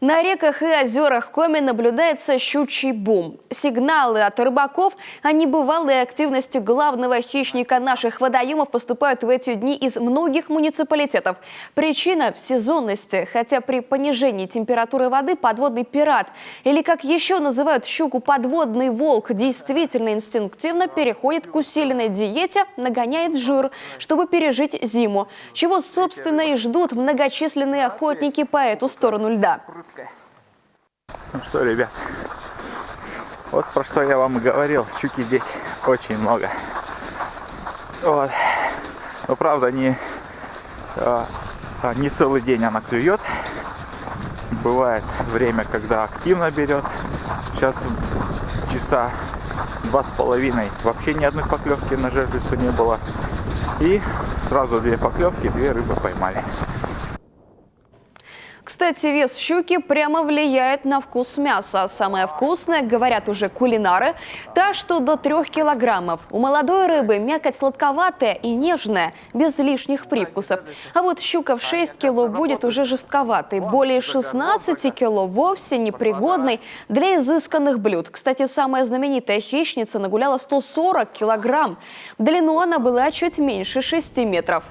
На реках и озерах Коми наблюдается щучий бум. Сигналы от рыбаков о небывалой активности главного хищника наших водоемов поступают в эти дни из многих муниципалитетов. Причина в сезонности, хотя при понижении температуры воды подводный пират, или как еще называют щуку подводный волк, действительно инстинктивно переходит к усиленной диете, нагоняет жир, чтобы пережить зиму, чего, собственно, и ждут многочисленные охотники по эту сторону льда. Ну что, ребят, вот про что я вам и говорил, щуки здесь очень много. Вот. Но правда не целый день она клюет. Бывает время, когда активно берет. Сейчас часа 2,5 вообще ни одной поклевки на жерлицу не было. И сразу 2 поклевки, 2 рыбы поймали. Кстати, вес щуки прямо влияет на вкус мяса. Самое вкусное, говорят уже кулинары, та, что до 3 килограммов. У молодой рыбы мякоть сладковатая и нежная, без лишних привкусов. А вот щука в 6 кило будет уже жестковатой. Более 16 кило вовсе непригодной для изысканных блюд. Кстати, самая знаменитая хищница нагуляла 140 килограмм. В длину она была чуть меньше 6 метров.